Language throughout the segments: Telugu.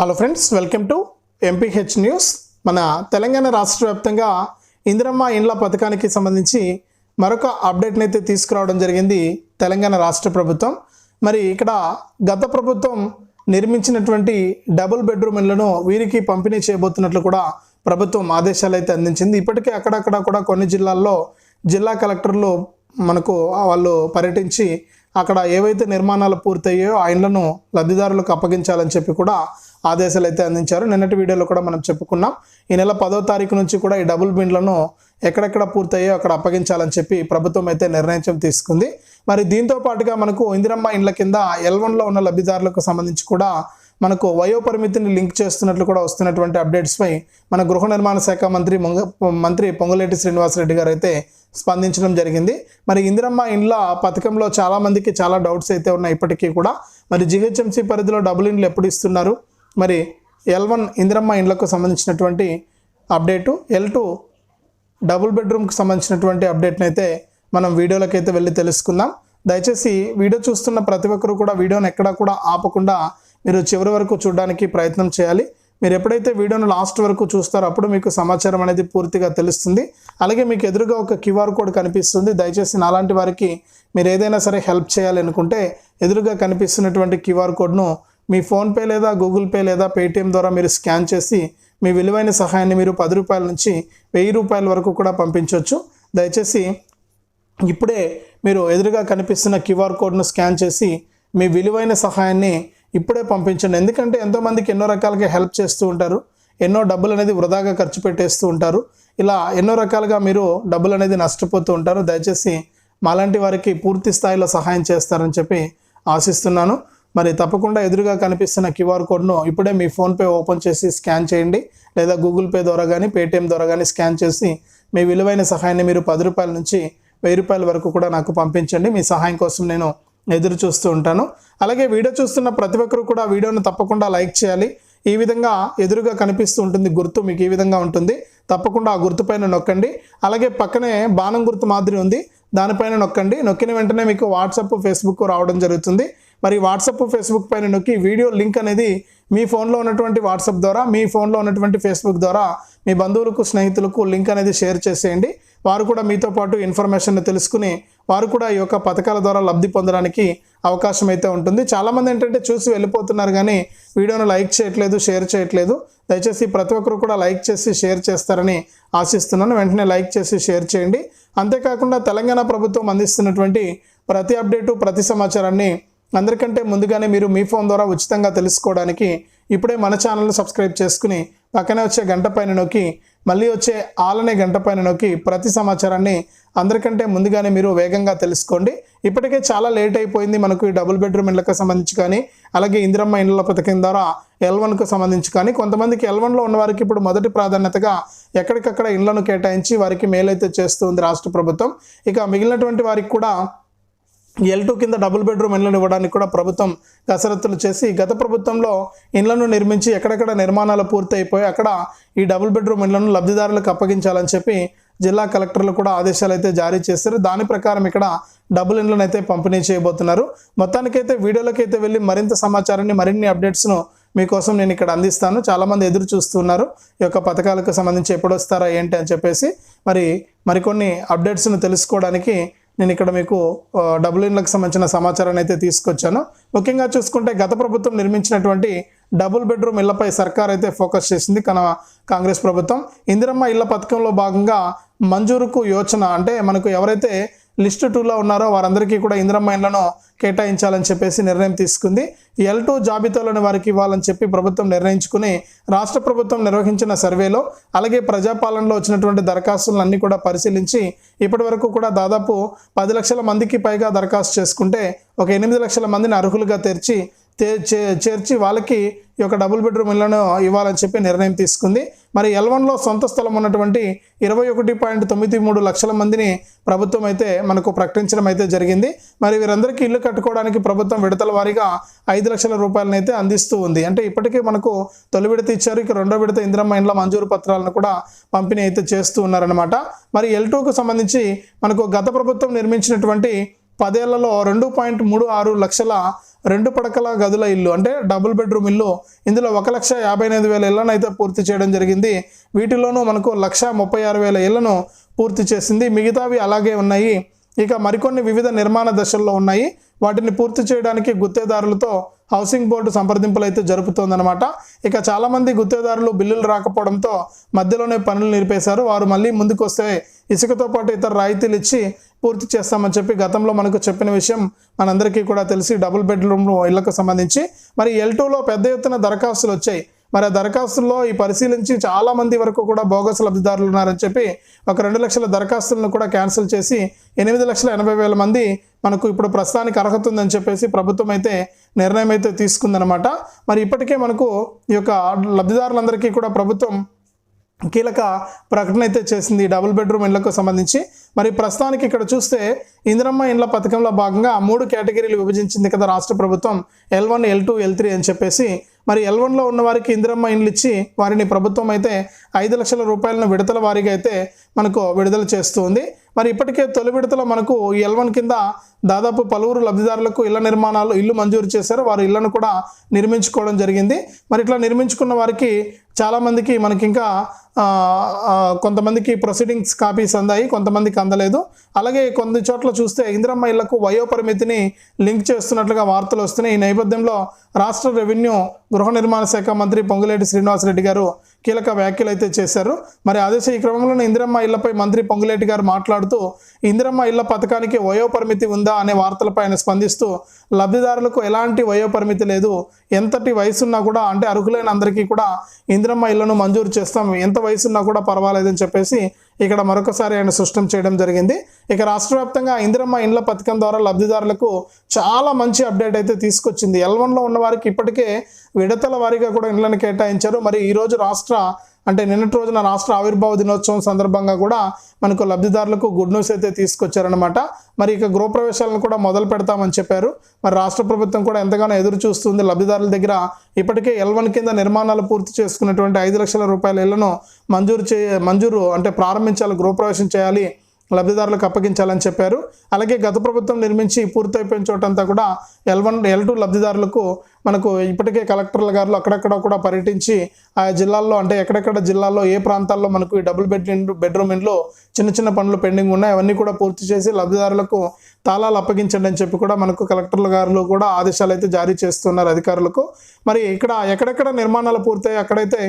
Hello friends, welcome to MPH news. మన తెలంగాణ రాష్ట్ర వ్యాప్తంగా ఇందిరమ్మ ఇండ్ల పథకానికి సంబంధించి మరొక అప్డేట్ని అయితే తీసుకురావడం జరిగింది తెలంగాణ రాష్ట్ర ప్రభుత్వం. మరి ఇక్కడ గత ప్రభుత్వం నిర్మించినటువంటి డబుల్ బెడ్రూమ్ ఇళ్లను వీరికి పంపిణీ చేయబోతున్నట్లు కూడా ప్రభుత్వం ఆదేశాలు అయితే అందించింది. ఇప్పటికే అక్కడక్కడ కూడా కొన్ని జిల్లాల్లో జిల్లా కలెక్టర్లు వాళ్ళు పర్యటించి అక్కడ ఏవైతే నిర్మాణాలు పూర్తయ్యాయో ఆ ఇండ్లను లబ్ధిదారులకు అప్పగించాలని చెప్పి కూడా ఆదేశాలు అయితే అందించారు. నిన్నటి వీడియోలో కూడా మనం చెప్పుకున్నాం. ఈ నెల 10వ తారీఖు నుంచి కూడా ఈ డబుల్ బిండ్లను ఎక్కడెక్కడ పూర్తయ్యాయో అక్కడ అప్పగించాలని చెప్పి ప్రభుత్వం అయితే నిర్ణయం తీసుకుంది. మరి దీంతో పాటుగా మనకు ఇందిరమ్మ ఇండ్ల కింద L1లో ఉన్న లబ్ధిదారులకు సంబంధించి కూడా మనకు వయో పరిమితిని లింక్ చేస్తున్నట్లు కూడా వస్తున్నటువంటి అప్డేట్స్పై మన గృహ నిర్మాణ శాఖ మంత్రి పొంగులేటి శ్రీనివాసరెడ్డి గారు అయితే స్పందించడం జరిగింది. మరి ఇందిరమ్మ ఇండ్ల పథకంలో చాలామందికి చాలా డౌట్స్ అయితే ఉన్నాయి ఇప్పటికీ కూడా. మరి GHMC పరిధిలో డబుల్ ఇండ్లు ఎప్పుడు ఇస్తున్నారు, మరి L1 ఇందిరమ్మ ఇండ్లకు సంబంధించినటువంటి అప్డేటు, L2 డబుల్ బెడ్రూమ్కి సంబంధించినటువంటి అప్డేట్ని అయితే మనం వీడియోలోకి అయితే వెళ్ళి తెలుసుకుందాం. దయచేసి వీడియో చూస్తున్న ప్రతి ఒక్కరు కూడా వీడియోని ఎక్కడా కూడా ఆపకుండా మీరు చివరి వరకు చూడడానికి ప్రయత్నం చేయాలి. మీరు ఎప్పుడైతే వీడియోను లాస్ట్ వరకు చూస్తారో అప్పుడు మీకు సమాచారం అనేది పూర్తిగా తెలుస్తుంది. అలాగే మీకు ఎదురుగా ఒక QR కోడ్ కనిపిస్తుంది. దయచేసి నాలాంటి వారికి మీరు ఏదైనా సరే హెల్ప్ చేయాలి అనుకుంటే ఎదురుగా కనిపిస్తున్నటువంటి QR కోడ్ను మీ ఫోన్పే లేదా గూగుల్ పే లేదా పేటిఎం ద్వారా మీరు స్కాన్ చేసి మీ విలువైన సహాయాన్ని మీరు 10 రూపాయల నుంచి 1000 రూపాయల వరకు కూడా పంపించవచ్చు. దయచేసి ఇప్పుడే మీరు ఎదురుగా కనిపిస్తున్న QR కోడ్ను స్కాన్ చేసి మీ విలువైన సహాయాన్ని ఇప్పుడే పంపించండి. ఎందుకంటే ఎంతోమందికి ఎన్నో రకాలుగా హెల్ప్ చేస్తూ ఉంటారు, ఎన్నో డబ్బులు అనేది వృధాగా ఖర్చు పెట్టేస్తూ ఉంటారు. ఇలా ఎన్నో రకాలుగా మీరు డబ్బులు అనేది నష్టపోతూ ఉంటారు. దయచేసి మాలాంటి వారికి పూర్తి స్థాయిలో సహాయం చేస్తారని చెప్పి ఆశిస్తున్నాను. మరి తప్పకుండా ఎదురుగా కనిపిస్తున్న QR కోడ్ను ఇప్పుడే మీ ఫోన్పే ఓపెన్ చేసి స్కాన్ చేయండి, లేదా గూగుల్ పే ద్వారా కానీ పేటిఎం ద్వారా కానీ స్కాన్ చేసి మీ విలువైన సహాయాన్ని మీరు 10 రూపాయల నుంచి 1000 రూపాయల వరకు కూడా నాకు పంపించండి. మీ సహాయం కోసం నేను ఎదురు చూస్తూ ఉంటాను. అలాగే వీడియో చూస్తున్న ప్రతి ఒక్కరు కూడా వీడియోను తప్పకుండా లైక్ చేయాలి. ఈ విధంగా ఎదురుగా కనిపిస్తూ ఉంటుంది గుర్తు, మీకు ఈ విధంగా ఉంటుంది. తప్పకుండా ఆ గుర్తుపైన నొక్కండి. అలాగే పక్కనే బాణం గుర్తు మాదిరి ఉంది, దానిపైన నొక్కండి. నొక్కిన వెంటనే మీకు వాట్సాప్, ఫేస్బుక్ రావడం జరుగుతుంది. మరి వాట్సాప్, ఫేస్బుక్ పైన నొక్కి వీడియో లింక్ అనేది మీ ఫోన్లో ఉన్నటువంటి వాట్సాప్ ద్వారా, మీ ఫోన్లో ఉన్నటువంటి ఫేస్బుక్ ద్వారా మీ బంధువులకు, స్నేహితులకు లింక్ అనేది షేర్ చేసేయండి. వారు కూడా మీతో పాటు ఇన్ఫర్మేషన్ తెలుసుకుని వారు కూడా ఈ యొక్క పథకాల ద్వారా లబ్ధి పొందడానికి అవకాశం అయితే ఉంటుంది. చాలామంది ఏంటంటే చూసి వెళ్ళిపోతున్నారు కానీ వీడియోను లైక్ చేయట్లేదు, షేర్ చేయట్లేదు. దయచేసి ప్రతి ఒక్కరు కూడా లైక్ చేసి షేర్ చేస్తారని ఆశిస్తున్నాను. వెంటనే లైక్ చేసి షేర్ చేయండి. అంతేకాకుండా తెలంగాణ ప్రభుత్వం అందిస్తున్నటువంటి ప్రతి అప్డేటు, ప్రతి సమాచారాన్ని అందరికంటే ముందుగానే మీరు మీ ఫోన్ ద్వారా ఉచితంగా తెలుసుకోవడానికి ఇప్పుడే మన ఛానల్ను సబ్స్క్రైబ్ చేసుకుని పక్కనే వచ్చే గంట పైన నొక్కి మళ్ళీ వచ్చే ఆలనే గంట పైన నొక్కి ప్రతి సమాచారాన్ని అందరికంటే ముందుగానే మీరు వేగంగా తెలుసుకోండి. ఇప్పటికే చాలా లేట్ అయిపోయింది మనకు ఈ డబుల్ బెడ్రూమ్ ఇళ్లకు సంబంధించి కానీ, అలాగే ఇందిరమ్మ ఇండ్ల పథకం ద్వారా L1కు సంబంధించి కానీ. కొంతమందికి L1లో ఉన్న వారికి ఇప్పుడు మొదటి ప్రాధాన్యతగా ఎక్కడికక్కడ ఇండ్లను కేటాయించి వారికి మేలైతే చేస్తుంది రాష్ట్ర ప్రభుత్వం. ఇక మిగిలినటువంటి వారికి కూడా L2 కింద డబుల్ బెడ్రూమ్ ఇండ్లను ఇవ్వడానికి కూడా ప్రభుత్వం కసరత్తులు చేసి గత ప్రభుత్వంలో ఇండ్లను నిర్మించి ఎక్కడెక్కడ నిర్మాణాలు పూర్తయిపోయి అక్కడ ఈ డబుల్ బెడ్రూమ్ ఇండ్లను లబ్ధిదారులకు అప్పగించాలని చెప్పి జిల్లా కలెక్టర్లు కూడా ఆదేశాలు అయితే జారీ చేశారు. దాని ప్రకారం ఇక్కడ డబుల్ ఇండ్లను అయితే పంపిణీ చేయబోతున్నారు. మొత్తానికైతే వీడియోలోకి అయితే వెళ్ళి మరింత సమాచారాన్ని, మరిన్ని అప్డేట్స్ను మీకోసం నేను ఇక్కడ అందిస్తాను. చాలామంది ఎదురు చూస్తున్నారు ఈ యొక్క పథకాలకు సంబంధించి ఎప్పుడు వస్తారా ఏంటి అని చెప్పేసి. మరికొన్ని అప్డేట్స్ను తెలుసుకోవడానికి నేను ఇక్కడ మీకు డబుల్ ఇండ్లకు సంబంధించిన సమాచారాన్ని అయితే తీసుకొచ్చాను. ముఖ్యంగా చూసుకుంటే గత ప్రభుత్వం నిర్మించినటువంటి డబుల్ బెడ్రూమ్ ఇళ్లపై సర్కార్ అయితే ఫోకస్ చేసింది. కాంగ్రెస్ ప్రభుత్వం ఇందిరమ్మ ఇళ్ల పథకంలో భాగంగా మంజూరుకు యోచన, అంటే మనకు ఎవరైతే లిస్ట్ 2లో ఉన్నారో వారందరికీ కూడా ఇందిరమ్మ ఇండ్లను కేటాయించాలని చెప్పేసి నిర్ణయం తీసుకుంది. L2 జాబితాలోని వారికి ఇవ్వాలని చెప్పి ప్రభుత్వం నిర్ణయించుకుని రాష్ట్ర ప్రభుత్వం నిర్వహించిన సర్వేలో, అలాగే ప్రజాపాలనలో వచ్చినటువంటి దరఖాస్తులన్నీ కూడా పరిశీలించి ఇప్పటి వరకు కూడా దాదాపు 10 లక్షల మందికి పైగా దరఖాస్తు చేసుకుంటే ఒక 8 లక్షల మందిని అర్హులుగా చేర్చి వాళ్ళకి ఈ యొక్క డబుల్ బెడ్రూమ్ ఇళ్లను ఇవ్వాలని చెప్పి నిర్ణయం తీసుకుంది. మరి L1లో సొంత స్థలం ఉన్నటువంటి 21.93 లక్షల మందిని ప్రభుత్వం అయితే మనకు ప్రకటించడం అయితే జరిగింది. మరి వీరందరికీ ఇల్లు కట్టుకోవడానికి ప్రభుత్వం విడతల వారీగా 5 లక్షల రూపాయలను అయితే అందిస్తూ ఉంది. అంటే ఇప్పటికే మనకు తొలి విడత ఇచ్చారు, ఇక రెండో విడత ఇందిరమ్మ ఇండ్ల మంజూరు పత్రాలను కూడా పంపిణీ అయితే చేస్తూ ఉన్నారనమాట. మరి L2కు సంబంధించి మనకు గత ప్రభుత్వం నిర్మించినటువంటి 10 ఏళ్లలో 2.36 లక్షల 2 పడకల గదుల ఇల్లు అంటే డబుల్ బెడ్రూమ్ ఇల్లు, ఇందులో 1,58,000 ఇళ్లను అయితే పూర్తి చేయడం జరిగింది. వీటిలోనూ మనకు 1,36,000 ఇళ్లను పూర్తి చేసింది. మిగతావి అలాగే ఉన్నాయి. ఇక మరికొన్ని వివిధ నిర్మాణ దశల్లో ఉన్నాయి. వాటిని పూర్తి చేయడానికి గుత్తేదారులతో హౌసింగ్ బోర్డు సంప్రదింపులు అయితే జరుపుతోందనమాట. ఇక చాలామంది గుత్తేదారులు బిల్లులు రాకపోవడంతో మధ్యలోనే పనులు నిలిపేశారు. వారు మళ్ళీ ముందుకు వస్తే ఇసుకతో పాటు ఇతర రాయితీలు ఇచ్చి పూర్తి చేస్తామని చెప్పి గతంలో మనకు చెప్పిన విషయం మనందరికీ కూడా తెలిసి డబుల్ బెడ్రూమ్ ఇళ్లకు సంబంధించి మరి L2లో పెద్ద ఎత్తున దరఖాస్తులు వచ్చాయి. మరి ఆ దరఖాస్తుల్లో ఈ పరిశీలించి చాలామంది వరకు కూడా బోగస్ లబ్ధిదారులు ఉన్నారని చెప్పి ఒక 2 లక్షల దరఖాస్తులను కూడా క్యాన్సిల్ చేసి 8,80,000 మంది మనకు ఇప్పుడు ప్రస్తుతానికి అర్హత ఉందని చెప్పేసి ప్రభుత్వం అయితే నిర్ణయం అయితే తీసుకుందనమాట. మరి ఇప్పటికే మనకు ఈ యొక్క లబ్ధిదారులందరికీ కూడా ప్రభుత్వం కీలక ప్రకటన అయితే చేసింది డబుల్ బెడ్రూమ్ ఇళ్లకు సంబంధించి. మరి ప్రస్తుతానికి ఇక్కడ చూస్తే ఇందిరమ్మ ఇండ్ల పథకంలో భాగంగా 3 కేటగిరీలు విభజించింది కదా రాష్ట్ర ప్రభుత్వం, L1, L2, L3 అని చెప్పేసి. మరి L1లో ఉన్న వారికి ఇందిరమ్మ ఇండ్లు ఇచ్చి వారిని ప్రభుత్వం అయితే 5 లక్షల రూపాయలను విడతల వారీగా అయితే మనకు విడుదల చేస్తుంది. మరి ఇప్పటికే తొలి విడతలో మనకు L1 కింద దాదాపు పలువురు లబ్ధిదారులకు ఇల్లు మంజూరు చేశారు. వారు ఇళ్లను కూడా నిర్మించుకోవడం జరిగింది. మరి ఇట్లా నిర్మించుకున్న వారికి చాలామందికి మనకి ఇంకా కొంతమందికి ప్రొసీడింగ్స్ కాపీస్ అందాయి, కొంతమందికి అందలేదు. అలాగే కొన్ని చోట్ల చూస్తే ఇందిరమ్మ ఇళ్లకు వయోపరిమితిని లింక్ చేస్తున్నట్లుగా వార్తలు వస్తున్నాయి. ఈ నేపథ్యంలో రాష్ట్ర రెవెన్యూ గృహ నిర్మాణ శాఖ మంత్రి పొంగులేటి శ్రీనివాసరెడ్డి గారు కీలక వ్యాఖ్యలు అయితే చేశారు. మరి అదే ఈ క్రమంలోనే ఇందిరమ్మ ఇళ్లపై మంత్రి పొంగులేటి గారు మాట్లాడుతూ ఇందిరమ్మ ఇళ్ల పథకానికి వయోపరిమితి ఉందా అనే వార్తలపై ఆయన స్పందిస్తూ లబ్ధిదారులకు ఎలాంటి వయోపరిమితి లేదు, ఎంతటి వయసున్నా కూడా అంటే అర్హులైన అందరికీ కూడా ఇందిరమ్మ ఇళ్లను మంజూరు చేస్తాం, ఎంత వయసున్నా కూడా పర్వాలేదని చెప్పేసి ఇక్కడ మరొకసారి ఆయన స్పష్టం చేయడం జరిగింది. ఇక రాష్ట్ర వ్యాప్తంగా ఇందిరమ్మ ఇండ్ల పథకం ద్వారా లబ్ధిదారులకు చాలా మంచి అప్డేట్ అయితే తీసుకొచ్చింది. L1లో ఉన్న వారికి ఇప్పటికే విడతల వారీగా కూడా ఇండ్లను కేటాయించారు. మరి ఈరోజు నిన్నటి రోజున రాష్ట్ర ఆవిర్భావ దినోత్సవం సందర్భంగా కూడా మనకు లబ్ధిదారులకు గుడ్ న్యూస్ అయితే తీసుకొచ్చారనమాట. మరి ఇక గృహప్రవేశాలను కూడా మొదలు పెడతామని చెప్పారు. మరి రాష్ట్ర ప్రభుత్వం కూడా ఎంతగానో ఎదురు చూస్తుంది. లబ్ధిదారుల దగ్గర ఇప్పటికే L1 కింద నిర్మాణాలు పూర్తి చేసుకున్నటువంటి 5 లక్షల రూపాయల ఇళ్లను మంజూరు అంటే ప్రారంభించాలి, గృహప్రవేశం చేయాలి, లబ్ధిదారులకు అప్పగించాలని చెప్పారు. అలాగే గత ప్రభుత్వం నిర్మించి పూర్తయిపోయిన చోటంతా కూడా L1, L2 లబ్ధిదారులకు మనకు ఇప్పటికే కలెక్టర్ల గారు అక్కడక్కడ కూడా పర్యటించి ఆ జిల్లాల్లో అంటే ఎక్కడెక్కడ జిల్లాల్లో ఏ ప్రాంతాల్లో మనకు ఈ డబుల్ బెడ్రూమ్ ఇండ్లో చిన్న పనులు పెండింగ్ ఉన్నాయి అవన్నీ కూడా పూర్తి చేసి లబ్ధిదారులకు తాళాలు అప్పగించండి అని చెప్పి కూడా మనకు కలెక్టర్ల గారు కూడా ఆదేశాలు అయితే జారీ చేస్తున్నారు అధికారులకు. మరి ఇక్కడ ఎక్కడెక్కడ నిర్మాణాలు పూర్తయి అక్కడైతే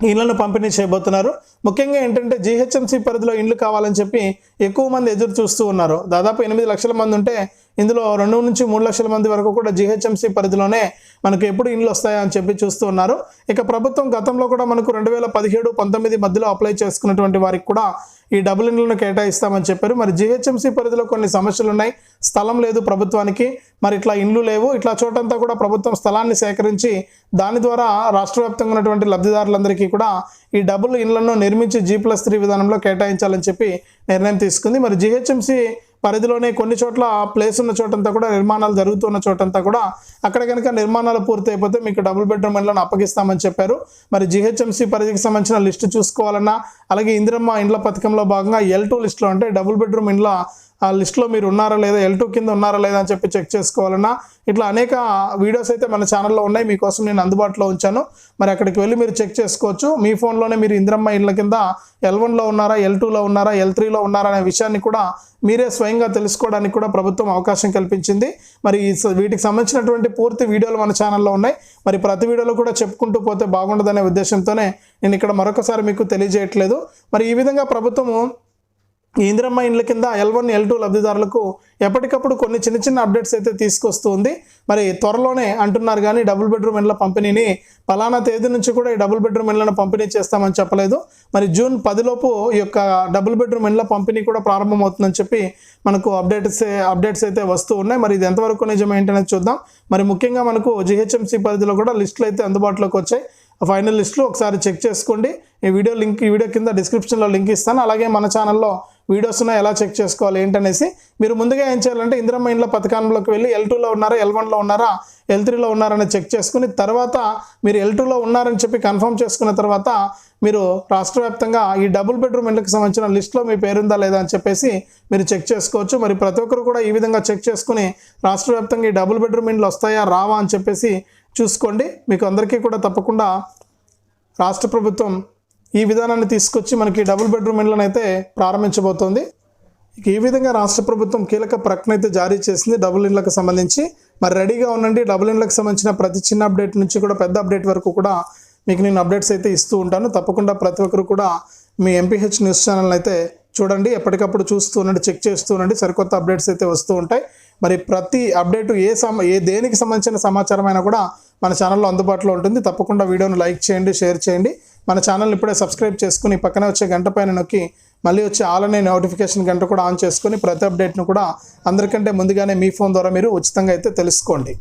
ఇళ్లను పంపిణీ చేయబోతున్నారు. ముఖ్యంగా ఏంటంటే GHMC పరిధిలో ఇండ్లు కావాలని చెప్పి ఎక్కువ మంది ఎదురు చూస్తూ ఉన్నారు. దాదాపు 8 లక్షల మంది ఉంటే ఇందులో 2 నుంచి 3 లక్షల మంది వరకు కూడా GHMC పరిధిలోనే మనకు ఎప్పుడు ఇండ్లు వస్తాయా అని చెప్పి చూస్తూ ఉన్నారు. ఇక ప్రభుత్వం గతంలో కూడా మనకు 2017-19 మధ్యలో అప్లై చేసుకున్నటువంటి వారికి కూడా ఈ డబుల్ ఇండ్లను కేటాయిస్తామని చెప్పారు. మరి GHMC పరిధిలో కొన్ని సమస్యలు ఉన్నాయి, స్థలం లేదు ప్రభుత్వానికి, మరి ఇట్లా ఇండ్లు లేవు. ఇట్లా చోటంతా కూడా ప్రభుత్వం స్థలాన్ని సేకరించి దాని ద్వారా రాష్ట్ర వ్యాప్తంగా ఉన్నటువంటి లబ్ధిదారులందరికీ కూడా ఈ డబుల్ ఇండ్లను నిర్మించి G+3 విధానంలో కేటాయించాలని చెప్పి నిర్ణయం తీసుకుంది. మరి GHMC పరిధిలోనే కొన్ని చోట్ల ప్లేస్ ఉన్న చోటంతా కూడా నిర్మాణాలు జరుగుతున్న చోటంతా కూడా అక్కడ కనుక నిర్మాణాలు పూర్తి అయిపోతే మీకు డబుల్ బెడ్రూమ్ ఇండ్లను అప్పగిస్తామని చెప్పారు. మరి GHMC పరిధికి సంబంధించిన లిస్టు చూసుకోవాలన్నా అలాగే ఇందిరమ్మ ఇండ్ల పథకంలో భాగంగా L2 లిస్టులో అంటే డబుల్ బెడ్రూమ్ ఇండ్ల ఆ లిస్టులో మీరు ఉన్నారా లేదా, L2 కింద ఉన్నారా లేదా అని చెప్పి చెక్ చేసుకోవాలన్నా ఇట్లా అనేక వీడియోస్ అయితే మన ఛానల్లో ఉన్నాయి, మీకోసం నేను అందుబాటులో ఉంచాను. మరి అక్కడికి వెళ్ళి మీరు చెక్ చేసుకోవచ్చు. మీ ఫోన్లోనే మీరు ఇందిరమ్మ ఇండ్ల కింద L1లో ఉన్నారా, L2లో ఉన్నారా, L3లో ఉన్నారా అనే విషయాన్ని కూడా మీరే స్వయంగా తెలుసుకోవడానికి కూడా ప్రభుత్వం అవకాశం కల్పించింది. మరి వీటికి సంబంధించినటువంటి పూర్తి వీడియోలు మన ఛానల్లో ఉన్నాయి. మరి ప్రతి వీడియోలో కూడా చెప్పుకుంటూ పోతే బాగుండదనే ఉద్దేశంతోనే నేను ఇక్కడ మరొకసారి మీకు తెలియజేయట్లేదు. మరి ఈ విధంగా ప్రభుత్వము ఈ ఇందిరమ్మ ఇండ్ల కింద L1, L2 లబ్ధిదారులకు ఎప్పటికప్పుడు కొన్ని చిన్న అప్డేట్స్ అయితే తీసుకొస్తూ ఉంది. మరి త్వరలోనే అంటున్నారు కానీ డబుల్ బెడ్రూమ్ ఇండ్ల పంపిణీని పలానా తేదీ నుంచి కూడా ఈ డబుల్ బెడ్రూమ్ ఇండ్లను పంపిణీ చేస్తామని చెప్పలేదు. మరి జూన్ 10 లోపు ఈ యొక్క డబుల్ బెడ్రూమ్ ఇండ్ల పంపిణీ కూడా ప్రారంభమవుతుందని చెప్పి మనకు అప్డేట్స్ అయితే వస్తూ ఉన్నాయి. మరి ఇది ఎంతవరకు నిజం ఏంటనేది చూద్దాం. మరి ముఖ్యంగా మనకు GHMC పరిధిలో కూడా లిస్టులు అయితే అందుబాటులోకి వచ్చాయి. ఫైనల్ లిస్టులు ఒకసారి చెక్ చేసుకోండి. ఈ వీడియో కింద డిస్క్రిప్షన్లో లింక్ ఇస్తాను. అలాగే మన ఛానల్లో వీడియోస్ ఉన్నాయి, ఎలా చెక్ చేసుకోవాలి ఏంటనేసి మీరు ముందుగా ఏం చేయాలంటే ఇందిరమ్మ ఇండ్ల పథకంలోకి వెళ్ళి L2లో ఉన్నారా, L1లో ఉన్నారా, L3లో ఉన్నారని చెక్ చేసుకుని తర్వాత మీరు L2లో ఉన్నారని చెప్పి కన్ఫర్మ్ చేసుకున్న తర్వాత మీరు రాష్ట్ర వ్యాప్తంగా ఈ డబుల్ బెడ్రూమ్ ఇండ్లకు సంబంధించిన లిస్ట్లో మీ పేరుందా లేదా అని చెప్పేసి మీరు చెక్ చేసుకోవచ్చు. మరి ప్రతి ఒక్కరు కూడా ఈ విధంగా చెక్ చేసుకుని రాష్ట్ర వ్యాప్తంగా ఈ డబుల్ బెడ్రూమ్ ఇండ్లు వస్తాయా రావా అని చెప్పేసి చూసుకోండి. మీకు అందరికీ కూడా తప్పకుండా రాష్ట్ర ప్రభుత్వం ఈ విధానాన్ని తీసుకొచ్చి మనకి డబుల్ బెడ్రూమ్ ఇండ్లను అయితే ప్రారంభించబోతోంది. ఈ విధంగా రాష్ట్ర ప్రభుత్వం కీలక ప్రకటన అయితే జారీ చేసింది డబుల్ ఇండ్లకు సంబంధించి. మరి రెడీగా ఉండండి. డబుల్ ఇండ్లకు సంబంధించిన ప్రతి చిన్న అప్డేట్ నుంచి కూడా పెద్ద అప్డేట్ వరకు కూడా మీకు నేను అప్డేట్స్ అయితే ఇస్తూ ఉంటాను. తప్పకుండా ప్రతి ఒక్కరు కూడా మీ ఎంపీహెచ్ న్యూస్ ఛానల్ అయితే చూడండి, ఎప్పటికప్పుడు చూస్తూ ఉండండి, చెక్ చేస్తూ ఉండండి. సరికొత్త అప్డేట్స్ అయితే వస్తూ ఉంటాయి. మరి ప్రతి అప్డేటు దేనికి సంబంధించిన సమాచారం అయినా కూడా మన ఛానల్లో అందుబాటులో ఉంటుంది. తప్పకుండా వీడియోను లైక్ చేయండి, షేర్ చేయండి. మన ఛానల్ని ఇప్పుడే సబ్స్క్రైబ్ చేసుకుని పక్కనే వచ్చే గంట పైన నొక్కి మళ్ళీ వచ్చే ఆల్ అనే నోటిఫికేషన్ గంట కూడా ఆన్ చేసుకొని ప్రతి అప్డేట్ను కూడా అందరికంటే ముందుగానే మీ ఫోన్ ద్వారా మీరు ఉచితంగా అయితే తెలుసుకోండి.